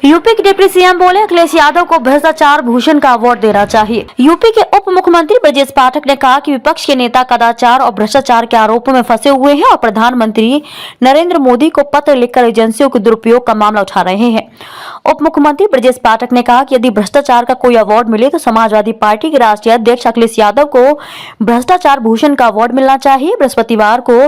UP के deputy CM बोले अखिलेश यादव को भ्रष्टाचार भूषण का अवार्ड देना चाहिए। यूपी के उप मुख्यमंत्री ब्रजेश पाठक ने कहा कि विपक्ष के नेता कदाचार और भ्रष्टाचार के आरोपों में फंसे हुए हैं और प्रधानमंत्री नरेंद्र मोदी को पत्र लिखकर एजेंसियों के दुरुपयोग का मामला उठा रहे हैं। उप मुख्यमंत्री ब्रजेश पाठक ने कहा कि यदि भ्रष्टाचार का कोई अवार्ड मिले तो समाजवादी पार्टी के राष्ट्रीय अध्यक्ष अखिलेश यादव को भ्रष्टाचार भूषण का अवार्ड मिलना चाहिए। बृहस्पतिवार को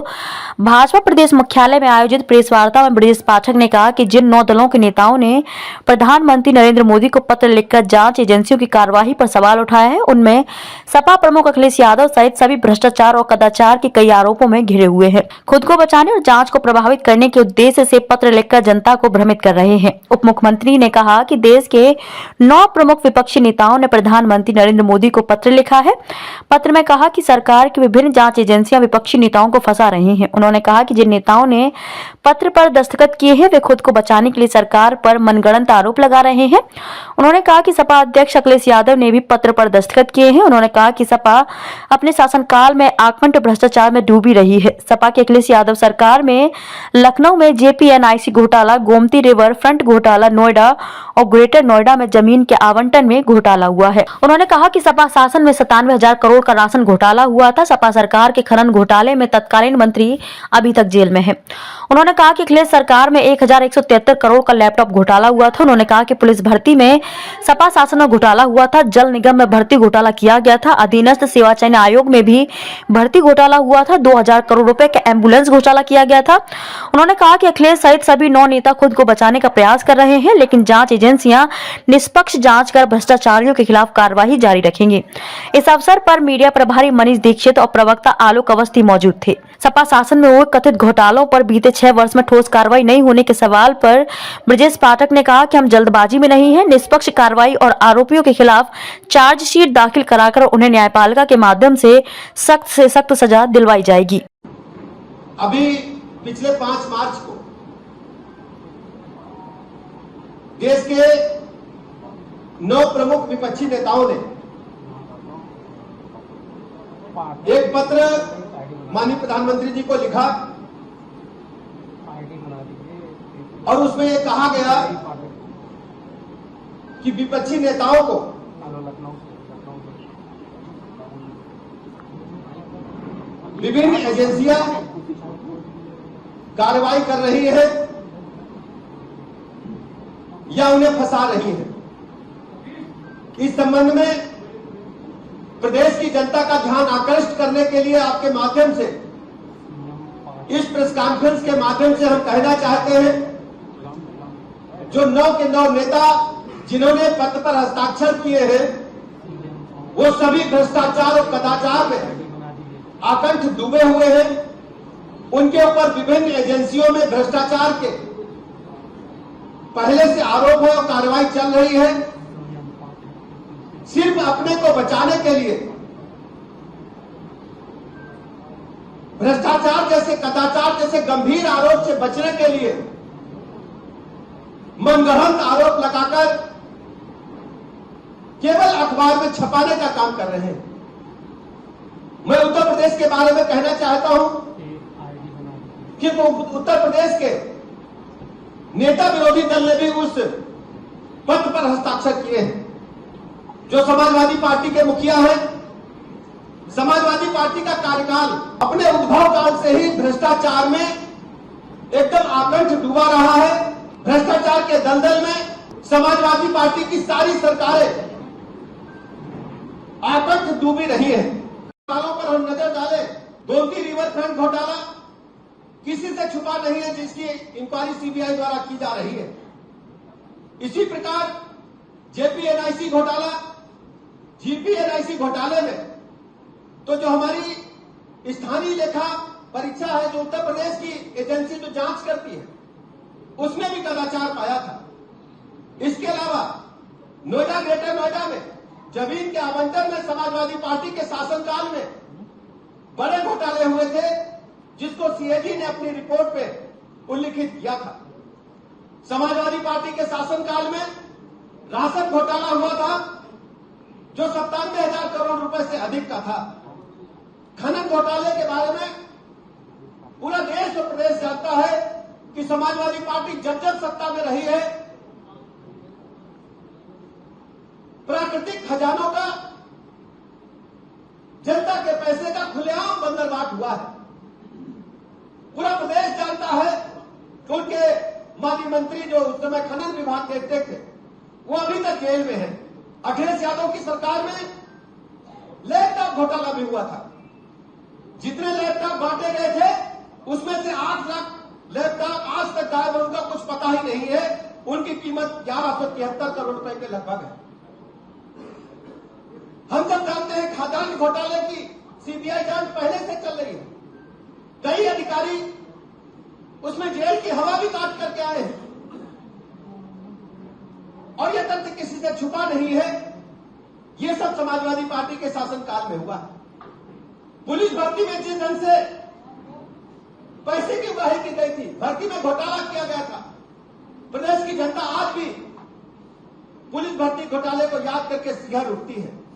भाजपा प्रदेश मुख्यालय में आयोजित प्रेस वार्ता में ब्रजेश पाठक ने कहा कि जिन 9 दलों के नेताओं ने प्रधानमंत्री नरेंद्र मोदी को पत्र लिखकर जांच एजेंसियों की कार्रवाई पर सवाल उठाया है, उनमें सपा प्रमुख अखिलेश यादव सहित सभी भ्रष्टाचार और कदाचार के कई आरोपों में घिरे हुए हैं। खुद को बचाने और जांच को प्रभावित करने के उद्देश्य से पत्र लिखकर जनता को भ्रमित कर रहे हैं। उप मुख्यमंत्री ने कहा कि देश के 9 प्रमुख विपक्षी नेताओं ने प्रधानमंत्री नरेंद्र मोदी को पत्र लिखा है। पत्र में कहा कि सरकार की विभिन्न जांच एजेंसियां विपक्षी नेताओं को फंसा रही हैं। उन्होंने कहा कि जिन नेताओं ने पत्र पर दस्तखत किए हैं वे खुद को बचाने के लिए सरकार पर मनगढ़ंत आरोप लगा रहे हैं। उन्होंने कहा कि सपा अध्यक्ष अखिलेश यादव ने भी पत्र पर दस्तखत किए हैं। उन्होंने कहा कि सपा अपने शासनकाल में आकंठ भ्रष्टाचार में डूबी रही है। सपा के अखिलेश यादव सरकार में लखनऊ में जेपीएनआईसी घोटाला, गोमती रिवर फ्रंट घोटाला, नोएडा और ग्रेटर नोएडा में जमीन के आवंटन में घोटाला हुआ है। उन्होंने कहा कि सपा शासन में 97,000 करोड़ का राशन घोटाला हुआ था। सपा सरकार के खनन घोटाले में तत्कालीन मंत्री अभी तक जेल में है। उन्होंने कहा कि अखिलेश सरकार में 1,173 करोड़ का लैपटॉप घोटाला हुआ था। उन्होंने कहा कि पुलिस भर्ती में सपा शासन में घोटाला हुआ था। जल निगम में भर्ती घोटाला किया गया था। अधीनस्थ सेवा चयन आयोग में भी भर्ती घोटाला हुआ था। 2,000 करोड़ रुपए का एम्बुलेंस घोटाला किया गया था। उन्होंने कहा कि अखिलेश सहित सभी 9 नेता खुद को बचाने का प्रयास कर रहे हैं, लेकिन जांच एजेंसियां निष्पक्ष जांच कर भ्रष्टाचारियों के खिलाफ कार्रवाई जारी रखेंगे। इस अवसर पर मीडिया प्रभारी मनीष दीक्षित और प्रवक्ता आलोक अवस्थी मौजूद थे। सपा शासन में हुए कथित घोटालों पर बीते 6 वर्ष में ठोस कार्रवाई नहीं होने के सवाल पर ब्रजेश पाठक ने कहा कि हम जल्दबाजी में नहीं हैं। निष्पक्ष कार्रवाई और आरोपियों के खिलाफ चार्जशीट दाखिल कराकर उन्हें न्यायपालिका के माध्यम से सख्त सजा दिलवाई जाएगी। अभी पिछले 5 मार्च को देश के 9 प्रमुख विपक्षी नेताओं ने एक पत्र माननीय प्रधानमंत्री जी को लिखा और उसमें यह कहा गया कि विपक्षी नेताओं को विभिन्न एजेंसियां कार्रवाई कर रही है या उन्हें फंसा रही है। इस संबंध में प्रदेश की जनता का ध्यान आकर्षित करने के लिए आपके माध्यम से इस प्रेस कॉन्फ्रेंस के माध्यम से हम कहना चाहते हैं, जो 9 के 9 नेता जिन्होंने पत्र पर हस्ताक्षर किए हैं वो सभी भ्रष्टाचार और कदाचार में आकंठ डूबे हुए हैं। उनके ऊपर विभिन्न एजेंसियों में भ्रष्टाचार के पहले से आरोप है और कार्रवाई चल रही है। सिर्फ अपने को बचाने के लिए भ्रष्टाचार जैसे कदाचार जैसे गंभीर आरोप से बचने के लिए मनगढ़ंत आरोप लगाकर केवल अखबार में छपाने का काम कर रहे हैं। मैं उत्तर प्रदेश के बारे में कहना चाहता हूं कि उत्तर प्रदेश के नेता विरोधी दल ने भी उस पत्र पर हस्ताक्षर किए हैं। जो समाजवादी पार्टी के मुखिया हैं, समाजवादी पार्टी का कार्यकाल अपने उद्भव काल से ही भ्रष्टाचार में एकदम आकंठ डूबा रहा है। भ्रष्टाचार के दलदल में समाजवादी पार्टी की सारी सरकारें आकंठ डूबी रही है। घोटालों पर हम नजर डालें, गोमती रिवर फ्रंट घोटाला किसी से छुपा नहीं है, जिसकी इंक्वायरी सीबीआई द्वारा की जा रही है। इसी प्रकार जेपीएनआईसी घोटाला, जीपीएनआईसी घोटाले में तो जो हमारी स्थानीय लेखा परीक्षा है, जो उत्तर प्रदेश की एजेंसी जो जांच करती है, उसमें भी कदाचार पाया था। इसके अलावा नोएडा ग्रेटर नोएडा में जमीन के आवंटन में समाजवादी पार्टी के शासनकाल में बड़े घोटाले हुए थे, जिसको सीएजी ने अपनी रिपोर्ट पे उल्लिखित किया था। समाजवादी पार्टी के शासनकाल में राशन घोटाला हुआ था, जो 97,000 करोड़ रुपए से अधिक का था। खनन घोटाले के बारे में पूरा देश और प्रदेश जानता है कि समाजवादी पार्टी जब जब सत्ता में रही है प्राकृतिक खजानों का, जनता के पैसे का खुलेआम बंदरबाट हुआ है। पूरा प्रदेश जानता है कि उनके माली मंत्री जो उस समय खनन विभाग के अध्यक्ष थे, वो अभी तक जेल में है। अखिलेश यादव की सरकार में लैपटॉप घोटाला भी हुआ था। जितने लैपटॉप बांटे गए थे उसमें से 8 लाख लैपटॉप आज तक गायब है, उनका कुछ पता ही नहीं है। उनकी कीमत 1173 करोड़ रुपए के लगभग है। हम सब जानते हैं खाद्यान्न घोटाले की सीबीआई जांच पहले से चल रही है। कई अधिकारी उसमें जेल की हवा भी काट करके आए हैं और यह तथ्य किसी से छुपा नहीं है। यह सब समाजवादी पार्टी के शासनकाल में हुआ। पुलिस भर्ती में जिस ढंग से पैसे की उगाही की गई थी, भर्ती में घोटाला किया गया था, प्रदेश की जनता आज भी पुलिस भर्ती घोटाले को याद करके सिहर उठती है।